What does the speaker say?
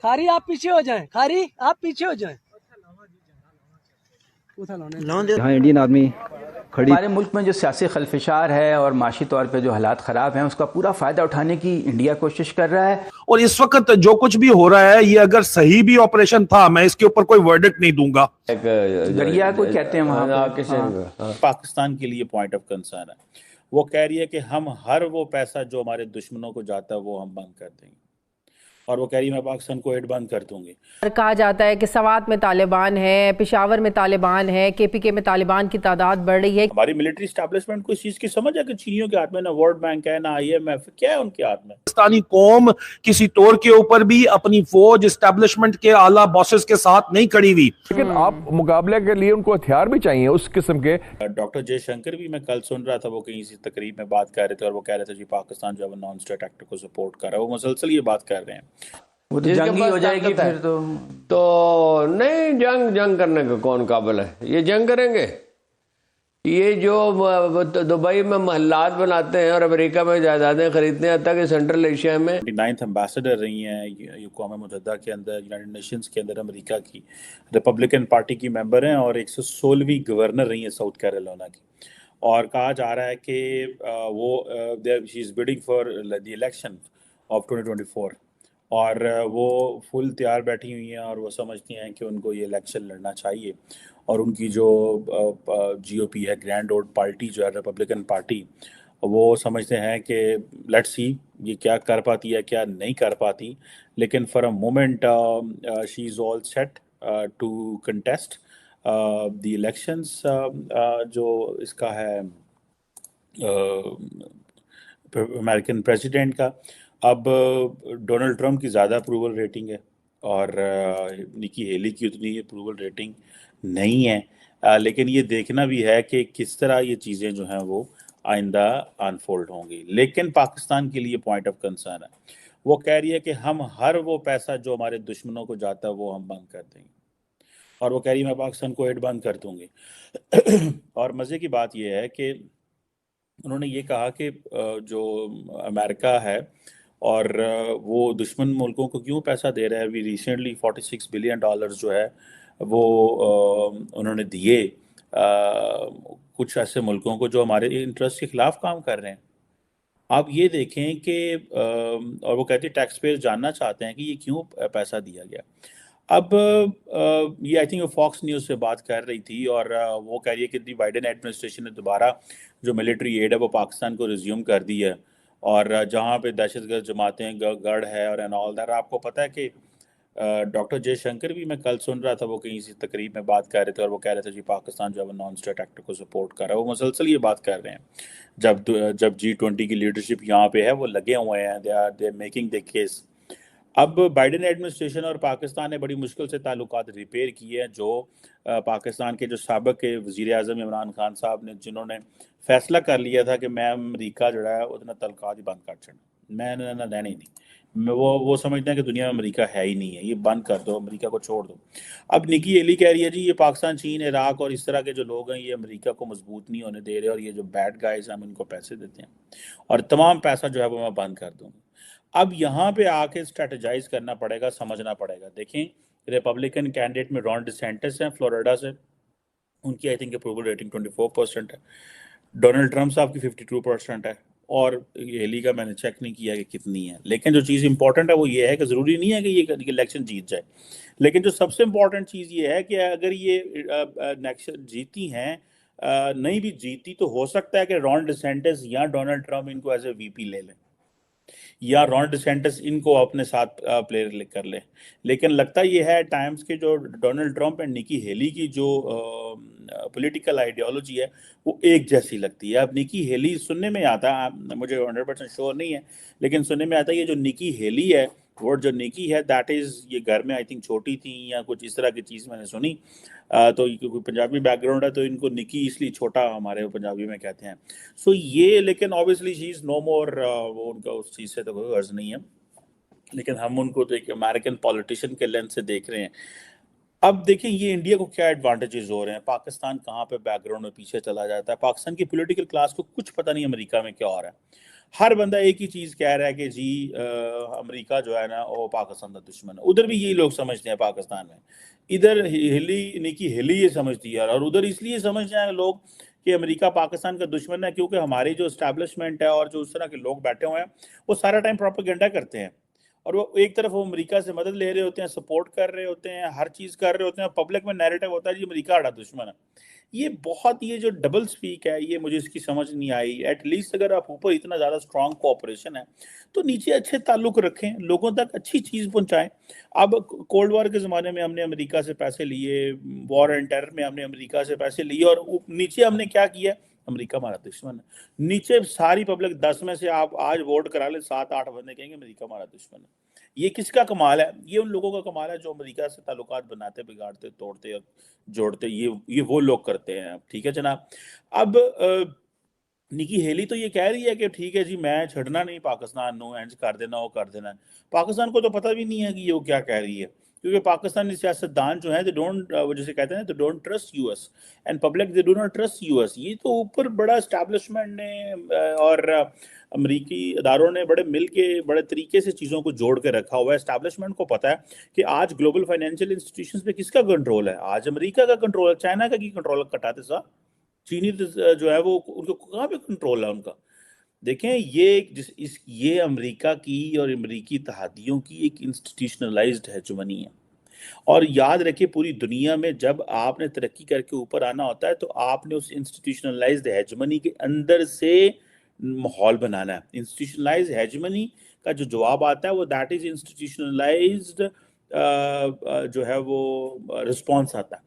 खारी आप पीछे हो जाएं, खारी आप पीछे हो जाएं। यहाँ इंडियन आर्मी खड़ी। हमारे मुल्क में जो सियासी खलफशार है और माशी तौर पे जो हालात ख़राब हैं उसका पूरा फ़ायदा उठाने की इंडिया कोशिश कर रहा है। और इस वक्त जो कुछ भी हो रहा है ये अगर सही भी ऑपरेशन था, मैं इसके ऊपर कोई वर्डिक्ट नहीं दूंगा। दरिया को कहते हैं वहाँ पे। पाकिस्तान के लिए पॉइंट ऑफ कंसर्न है। वो कह रही है कि हम हर वो पैसा जो हमारे दुश्मनों को जाता है वो हम बंद कर देंगे, और वो कह रही है मैं पाकिस्तान को एड बंद कर दूंगी। कहा जाता है कि सवात में तालिबान है, पेशावर में तालिबान है, केपीके में तालिबान की तादाद बढ़ रही है। हमारी मिलिट्री एस्टैब्लिशमेंट को इस चीज की समझ है कि चीनियों के हाथ में ना वर्ल्ड बैंक है, ना IMF, क्या है उनके हाथ में। पाकिस्तानी कौम किसी तौर के ऊपर भी अपनी फौज एस्टैब्लिशमेंट के आला बॉसेस के साथ नहीं खड़ी हुई। लेकिन आप मुकाबले के लिए उनको हथियार भी चाहिए उस किस्म के। डॉक्टर जयशंकर भी मैं कल सुन रहा था, वो कहीं इसी तकरीब में बात कर रहे थे और वो कह रहे थे जी पाकिस्तान जो है नॉन स्टेट एक्टर को सपोर्ट कर रहा है। वो मुसलसल ये बात कर रहे हैं। वो तो जंग ही हो जाएगी फिर तो नहीं, जंग करने का कौन काबिल है? ये जंग करेंगे? ये जो दुबई में महल्लात बनाते हैं और अमेरिका में जायदादें खरीदते हैं, तक सेंट्रल एशिया में 29th एम्बेसडर रही हैं अक़वाम मुत्तहिदा के अंदर, यूनाइटेड नेशंस के अंदर अमेरिका की, रिपब्लिकन पार्टी की मेंबर हैं और 116वीं गवर्नर रही हैं साउथ कैरोलिना की। और कहा जा रहा है कि वो she is bidding for the election of 2024 और वो फुल तैयार बैठी हुई हैं और वो समझती हैं कि उनको ये इलेक्शन लड़ना चाहिए। और उनकी जो GOP है, ग्रैंड ओल्ड पार्टी जो है रिपब्लिकन पार्टी, वो समझते हैं कि लेट्स सी ये क्या कर पाती है क्या नहीं कर पाती। लेकिन for a moment she is all set to contest the elections जो इसका है अमेरिकन प्रेसिडेंट का। अब डोनाल्ड ट्रंप की ज़्यादा अप्रूवल रेटिंग है और निकी हेली की उतनी अप्रूवल रेटिंग नहीं है। लेकिन ये देखना भी है कि किस तरह ये चीज़ें जो हैं वो आइंदा अनफोल्ड होंगी। लेकिन पाकिस्तान के लिए पॉइंट ऑफ कंसर्न है। वो कह रही है कि हम हर वो पैसा जो हमारे दुश्मनों को जाता है वो हम बंद कर देंगे, और वो कह रही है मैं पाकिस्तान को एड बंद कर दूंगी। और मज़े की बात यह है कि उन्होंने ये कहा कि जो अमेरिका है और वो दुश्मन मुल्कों को क्यों पैसा दे रहा है। अभी रिसेंटली $46 बिलियन जो है वो उन्होंने दिए कुछ ऐसे मुल्कों को जो हमारे इंटरेस्ट के खिलाफ काम कर रहे हैं। आप ये देखें कि और वो कहते हैं टैक्स पेयर जानना चाहते हैं कि ये क्यों पैसा दिया गया। अब ये आई थिंक फॉक्स न्यूज़ से बात कर रही थी और वो कह रही है कि बाइडेन एडमिनिस्ट्रेशन ने दोबारा जो मिलिट्री एड है वो पाकिस्तान को रिज्यूम कर दी है, और जहाँ पे दहशतगर्द जमातें गढ़ है और एंड ऑल दैट। आपको पता है कि डॉक्टर जयशंकर भी मैं कल सुन रहा था, वो कहीं इसी तकरीब में बात कर रहे थे और वो कह रहे थे जी पाकिस्तान जो है नॉन स्टेट एक्टर को सपोर्ट कर रहा है। वो मुसलसल ये बात कर रहे हैं। जब G20 की लीडरशिप यहाँ पे है वो लगे हुए हैं, they are making the case. अब बाइडेन एडमिनिस्ट्रेशन और पाकिस्तान ने बड़ी मुश्किल से ताल्लुकात रिपेयर किए हैं। जो पाकिस्तान के जो साबिक के वज़ीर आज़म इमरान खान साहब ने, जिन्होंने फैसला कर लिया था कि मैं अमरीका जो है उतना ताल्लुकात ही बंद कर छड़ना, मैं ना रहने ही नहीं। वो समझते हैं कि दुनिया में अमेरिका है ही नहीं है, ये बंद कर दो, अमेरिका को छोड़ दो। अब निकी हेली कह रही है जी ये पाकिस्तान, चीन, इराक और इस तरह के जो लोग हैं ये अमेरिका को मजबूत नहीं होने दे रहे, और ये जो बैड गाइज हम इनको पैसे देते हैं और तमाम पैसा जो है वो मैं बंद कर दूँगा। अब यहाँ पे आके स्ट्रेटेजाइज करना पड़ेगा, समझना पड़ेगा। देखें रिपब्लिकन कैंडिडेट में रॉन डिसेंटिस हैं फ्लोरिडा से, उनकी आई थिंक अप्रूवल रेटिंग 24% है। डोनाल्ड ट्रंप साहब की 52% है, और हेली का मैंने चेक नहीं किया कि कितनी है। लेकिन जो चीज़ इंपॉर्टेंट है वो ये है कि ज़रूरी नहीं है कि ये इलेक्शन जीत जाए, लेकिन जो सबसे इम्पॉर्टेंट चीज़ ये है कि अगर ये इलेक्शन जीती हैं, नहीं भी जीती तो हो सकता है कि रॉन डिसेंटिस या डोनाल्ड ट्रंप इनको एज ए VP ले लें, या रॉन डिसेंटिस इनको अपने साथ प्लेयर कर ले। लेकिन लगता ये है टाइम्स के जो Donald Trump and Nikki Haley की जो पॉलिटिकल आइडियोलॉजी है वो एक जैसी लगती है। अब निकी हेली सुनने में आता है, मुझे 100% श्योर नहीं है, लेकिन सुनने में आता है ये जो निकी हेली है, वर्ड जो निकी है दैट इज़, ये घर में आई थिंक छोटी थी या कुछ इस तरह की चीज़ मैंने सुनी। तो क्योंकि पंजाबी बैकग्राउंड है तो इनको निकी इसलिए छोटा हमारे पंजाबी में कहते हैं। सो ये, लेकिन ऑब्वियसली शी इज़ नो मोर, वो उनका उस चीज़ से तो कोई गर्ज नहीं है, लेकिन हम उनको तो एक अमेरिकन पॉलिटिशियन के लेंस से देख रहे हैं। अब देखें ये इंडिया को क्या एडवांटेजेस हो रहे हैं, पाकिस्तान कहाँ पे बैकग्राउंड में पीछे चला जाता है। पाकिस्तान की पॉलिटिकल क्लास को कुछ पता नहीं अमेरिका में क्या हो रहा है। ہر بندہ ایک ہی چیز کہہ رہا ہے کہ جی امریکہ جو ہے نا وہ پاکستان کا دشمن ہے. ادھر بھی یہی لوگ سمجھتے ہیں پاکستان میں, ادھر نکی ہیلی یہ سمجھتی ہے, اور ادھر اس لیے سمجھتے ہیں لوگ کہ امریکہ پاکستان کا دشمن ہے کیونکہ ہماری جو اسٹیبلشمنٹ ہے اور جو اس طرح کے لوگ بیٹھے ہوئے ہیں وہ سارا ٹائم پروپیگنڈا کرتے ہیں, اور وہ ایک طرف وہ امریکہ سے مدد لے رہے ہوتے ہیں, سپورٹ کر رہے ہوتے ہیں, ہر چیز کر رہے ہوتے ہیں, پبلک میں نیریٹو ہوتا ہے جی امریکہ ہمارا دشمن ہے. یہ جو ڈبل سپیک ہے یہ مجھے اس کی سمجھ نہیں آئی. ایٹ لیسٹ اگر آپ اوپر اتنا زیادہ اسٹرانگ کوآپریشن ہے تو نیچے اچھے تعلق رکھیں, لوگوں تک اچھی چیز پہنچائیں. اب کولڈ وار کے زمانے میں ہم نے امریکہ سے پیسے لیے, وار اینڈ ٹیرر میں ہم نے امریکہ سے پیسے لیے, اور نیچے ہم نے کیا کیا, امریکہ ہمارا دشمن ہے. نیچے ساری پبلک 10 میں سے آپ آج ووٹ کرا لیں 7-8 بندے کہیں گے امریکہ ہمارا دشمن ہے. یہ کس کا کمال ہے؟ یہ ان لوگوں کا کمال ہے جو امریکہ سے تعلقات بناتے, بگاڑتے, توڑتے, جوڑتے, یہ وہ لوگ کرتے ہیں. ٹھیک ہے جناب. اب نکی ہیلی تو یہ کہہ رہی ہے کہ ٹھیک ہے جی میں چھڑنا نہیں پاکستان نو اینج کر دینا, وہ کر دینا. پاکستان کو تو پتہ بھی نہیں ہے کہ یہ کیا کہہ رہی ہے, کیونکہ پاکستانی سیاستدان جو ہیں they don't وہ جسے کہتے ہیں they don't trust US and public they do not trust US. یہ تو اوپر بڑا اسٹیبلشمنٹ نے اور امریکی اداروں نے بڑے مل کے بڑے طریقے سے چیزوں کو جوڑ کے رکھا ہوا ہے. اسٹیبلشمنٹ کو پتا ہے کہ آج گلوبل فائنینشیل انسٹیٹیوشنز پہ کس کا کنٹرول ہے, آج امریکہ کا کنٹرول ہے. چائنا کا کی کنٹرول کٹاتے سا, چینی جو ہے وہ ان کو کہاں پہ کنٹرول ہے ان کا. دیکھیں یہ امریکہ کی اور امریکی اتحادیوں کی ایک انسٹیٹیوشنلائزڈ ہیجمنی ہے. اور یاد رکھیں پوری دنیا میں جب آپ نے ترقی کر کے اوپر آنا ہوتا ہے تو آپ نے اس انسٹیٹیوشنلائزڈ ہیجمنی کے اندر سے ماحول بنانا ہے. انسٹیٹیوشنلائزڈ ہیجمنی کا جو جواب آتا ہے وہ دیٹ از انسٹیٹیوشنلائزڈ جو ہے وہ رسپانس آتا ہے.